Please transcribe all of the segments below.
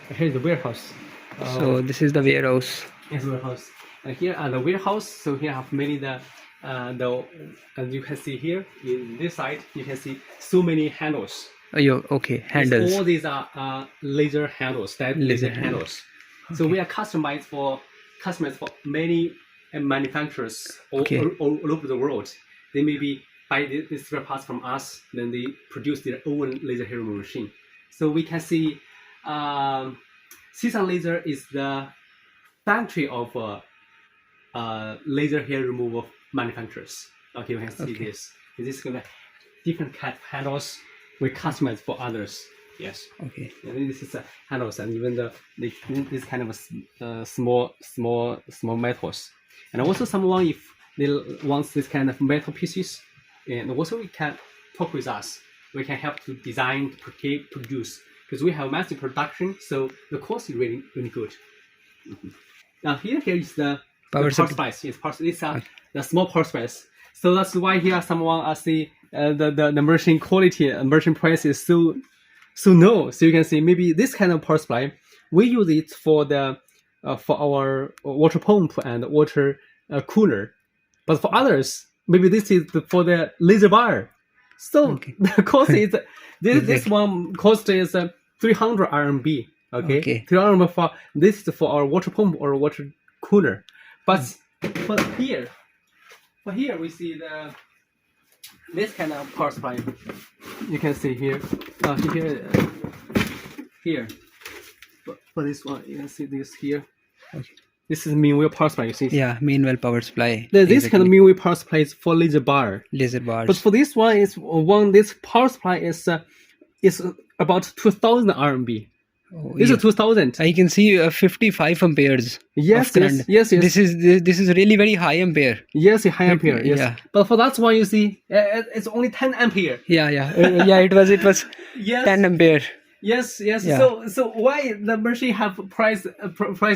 Here's the warehouse. So this is the warehouse. Here's the warehouse. And here are the warehouse. So here have many as you can see here in this side, you can see so many handles. Oh, okay, handles. All these are laser handles, laser handles. Okay. So we are customized for customers for many manufacturers all over the world. They maybe buy these spare parts from us, then they produce their own laser hair removal machine. So we can see CSUN Laser is the factory of laser hair removal manufacturers. Okay, we can see this. This is gonna different kind of handles we customize for others. Yes. Okay. And this is handles, and even this kind of small metals. And also someone if they wants this kind of metal pieces, and also we can talk with us. We can help to design, produce, because we have massive production, so the cost is really good. Now here is the power supplies. Yes, these are the small power supplies. So that's why here someone see the machine quality and machine price is so low. So you can see maybe this kind of power supply, we use it for our water pump and water cooler, but for others maybe this is for the laser bar. So the cost is this one cost is 300 RMB. Okay, 300 for this is for our water pump or water cooler. But for here we see this kind of power supply. You can see here, here. For this one, you can see this here. Okay. This is mean wheel power supply. You see? Yeah, main well power supply. This kind of mean wheel power supply is for laser bar. Laser bars. But for this one, this power supply is about 2,000 RMB. Oh, this is 2,000. I can see 55 amperes. Yes. This is really very high ampere. Yes, high ampere. Yes. Yeah. But for that one, you see, it's only 10 ampere. Yeah. It was yes. 10 ampere. Yes. Yeah. So why the machine have price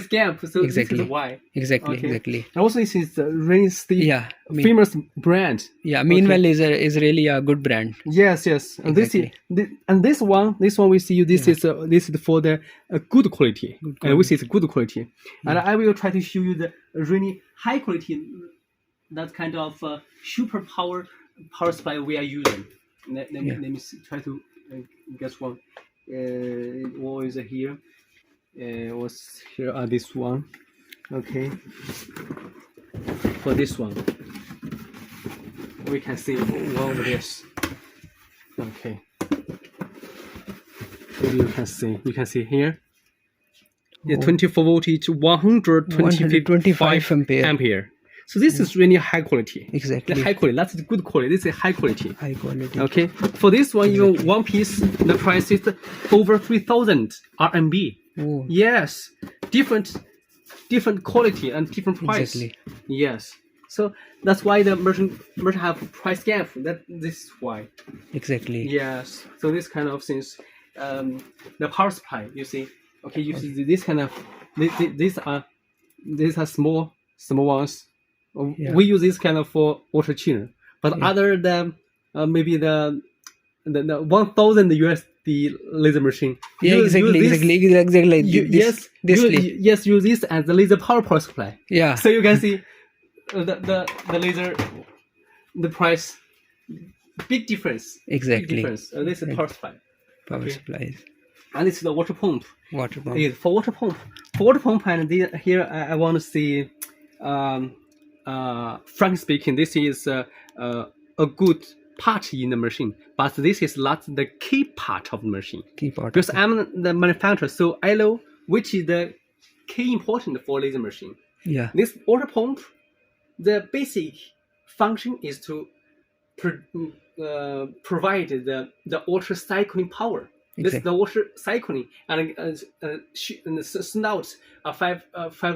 gap? So exactly. This is why. Exactly. And also this is a really famous brand. Yeah, Meanwell is really a good brand. Yes. And this one we see this is for the good quality. And we see it's good quality. And I will try to show you the really high quality, that kind of super power supply we are using. Let me try to guess one. What is here? What's here? This one. Okay. For this one, we can see one of this. Okay. Maybe you can see here. The 24 voltage, 125 ampere. So this is really high quality. Exactly. The high quality. That's the good quality. This is high quality. High quality. Okay. For this one, even one piece, the price is over 3,000 RMB. Oh. Yes. Different quality and different price. Exactly. Yes. So that's why the merchant have price gap. This is why. Exactly. Yes. So this kind of things, the power supply. You see. Okay. You see this kind of these are small ones. Yeah. We use this kind of for water chiller, but other than maybe the 1,000 USD laser machine. Exactly. Use this as the laser power supply. Yeah. So you can see the laser, the price, big difference. Exactly. Big difference. This is power supply. Power supplies. And this is the water pump. Water pump. Yeah, for water pump, and here I want to see. Frankly speaking, this is a good part in the machine, but this is not the key part of the machine. Because I'm the manufacturer, so I know which is the key important for laser machine. Yeah. This water pump, the basic function is to provide the water cycling power. Exactly. This is the water cycling and send out 5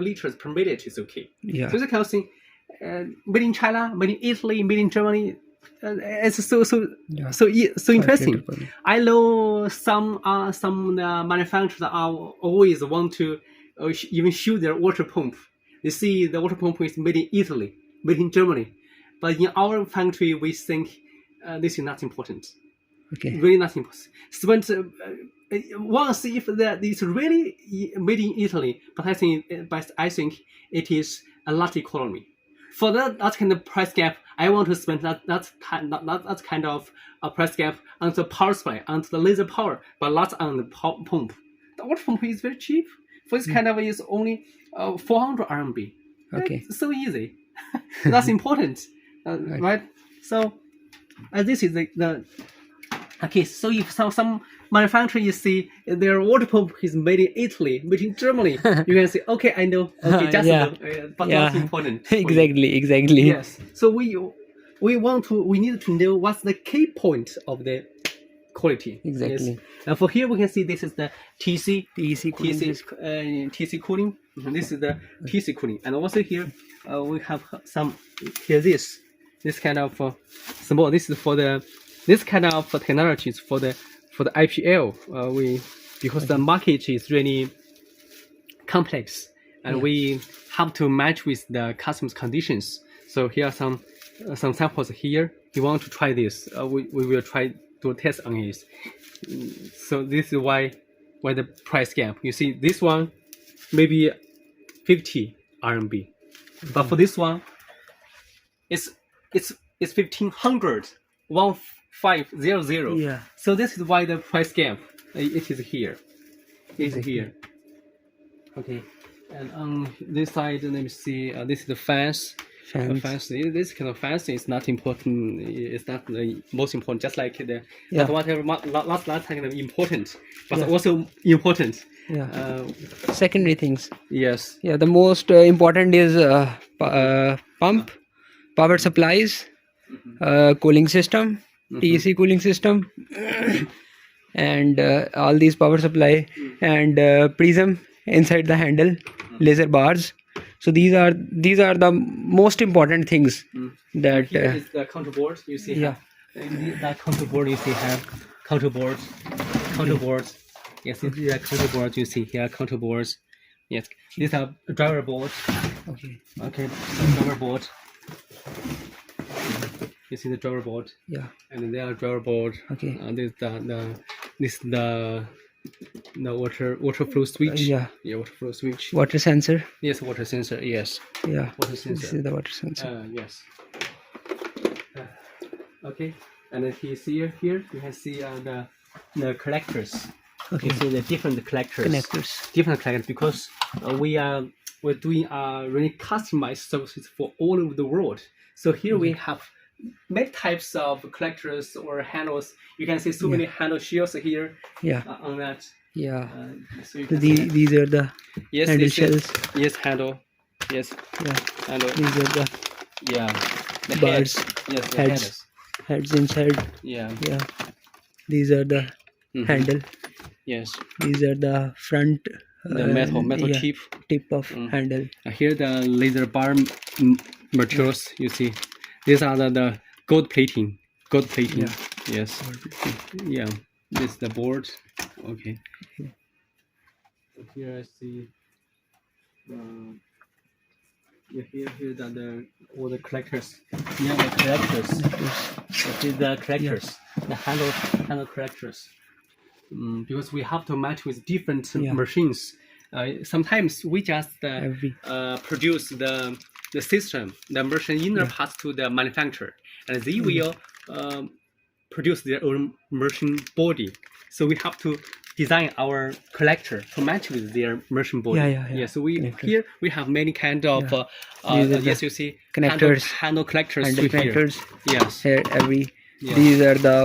liters per minute is okay. Yeah. So this kind of thing, made in China, made in Italy, made in Germany, it's so interesting. I know some manufacturers always want to even show their water pump. You see, the water pump is made in Italy, made in Germany, but in our country we think this is not important. Okay. Really not important. So once if that is really made in Italy, but I think it is a large economy. For that kind of price gap, I want to spend that kind of a price gap on the power supply, on the laser power, but not on the pump. The water pump is very cheap. For this kind of is only 400 RMB. Okay. It's so easy. That's important, right? So this is the okay. So if some manufacturer you see their water pump is made in Italy, made in Germany, you can say, okay, I know, okay, just Yeah. know, but Yeah. not important. for you. Exactly. Yes. So we need to know what's the key point of the quality. Exactly. Yes. And for here we can see this is the TC TC cooling disc. TC cooling. This is the TC cooling, and also here we have some here this kind of small. This is for this kind of technologies for the IPL. Because the market is really complex, and we have to match with the customer's conditions. So here are some samples here. You want to try this? We will try to test on it. So this is why the price gap. You see this one maybe 50 RMB, but for this one it's 1500 1500. Yeah. So this is why the price gap it is here. It is here. Okay. And on this side, let me see. This is the fans. Fans. This kind of fans is not important. It's not the most important. Just like the Yeah. whatever last kind of important, but Yeah. also important. Yeah. Secondary things. Yes. Yeah. The most important is pump, power supplies, cooling system, TC cooling system, and all these power supply and prism inside the handle, laser bars. So these are the most important things that Here is the counter board. You see. yeah. That counter board you see have counter boards. Yes, these are counter boards. You see here counter boards. Yes, these are driver boards. Okay. Okay, driver board. You see the driver board, Yeah. and there are driver board. Okay. This the water flow switch. Yeah. Water flow switch. Water sensor. Yes, water sensor. Yes, Yeah. water This sensor. is the water sensor. Yes. Okay, and then here you can see the collectors. Okay. You see the different collectors. Connectors. Because we're doing really customized services for all over the world. So here we have many types of collectors or handles. You can see so many handle shells here Yeah. on that. Yeah. So you So can see these are the yes, handle this is- shells. Yes, handle. Yes, Yeah. handle. These are the Yeah. The bars, heads. Yes, the heads. heads. heads inside. Yeah. Yeah. These are the Mhm. handle. Yes. These are the front. The metal yeah, tip. of handle. Here the laser bar materials you see. These are the gold plating. Yeah. Yes. Yeah. This is the board. Okay. So here I see. Here the all the collectors. Yeah, the collectors. Okay, the collectors. The handle collectors. Because we have to match with different Yeah. machines. Sometimes we just Every produce the system, the machine inner parts to the manufacturer, and they will produce their own machine body. So we have to design our collector to match with their machine body. Yeah. So Connector. here we have many kind of These are yes, the you see connectors. handle collectors handle with here. connectors. Yes, Here every. Yeah. These are the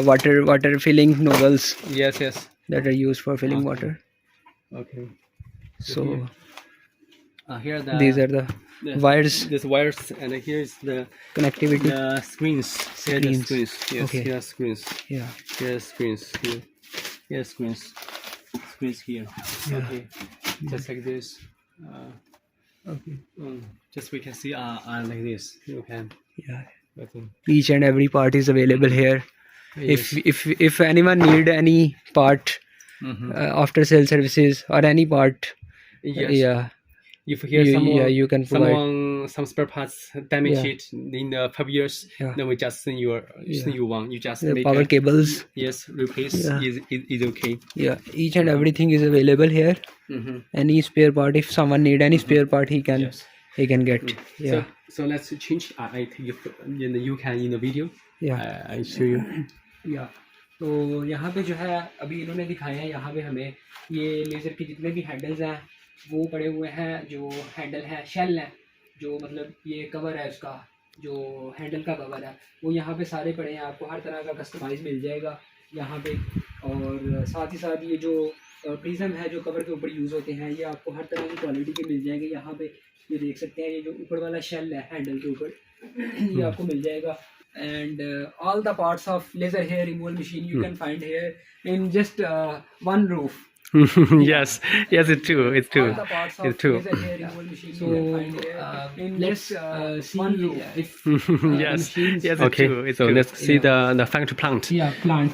water filling nozzles yes. that are used for filling Okay. water. Okay. So Here the these are the wires. These wires, and here is the Connectivity. screens. Here the Screens. screens. Yes, Okay. here are screens. Yeah. Here are screens. Here are screens. Screens here. Yeah. Okay. Just like this. Okay. Just we can see like this. You can. Yeah. I think. Each and every part is available here. Yes. If anyone need any part Mhm. after sale services or any part, Yes. yeah, if here you can provide. some spare parts damage Yeah. it in 5 years, Yeah. then we just send you one. You just The make power cables. yes, replace Yeah. is okay. Yeah, each and everything is available here. Mm-hmm. Any spare part, if someone need any spare part, he can Yes. get. Yeah, So let's change. I take you can in the video. yeah. I show you. या तो यहाँ पे जो है अभी इन्होंने दिखाया है, यहाँ पे हमें ये लेज़र के जितने भी हैंडल्स हैं वो पड़े हुए हैं. जो हैंडल है शेल है, जो मतलब ये कवर है उसका, जो हैंडल का कवर है वो यहाँ पे सारे पड़े हैं. आपको हर तरह का कस्टमाइज मिल जाएगा यहाँ पे. और साथ ही साथ ये जो प्रिज्म है जो कवर के ऊपर यूज़ होते हैं, ये आपको हर तरह की क्वालिटी के मिल जाएंगे. यहाँ पे ये देख सकते हैं, ये जो ऊपर वाला शेल है हैंडल के ऊपर ये आपको मिल जाएगा. And all the parts of laser hair removal machine you can find here in just one roof. Yes, it's true. It's true. All the parts of It's true. laser hair removal machine you can find here in let's just see one roof. if Yes, machines. yes, it's true. So let's see the factory plant. Yeah, plant.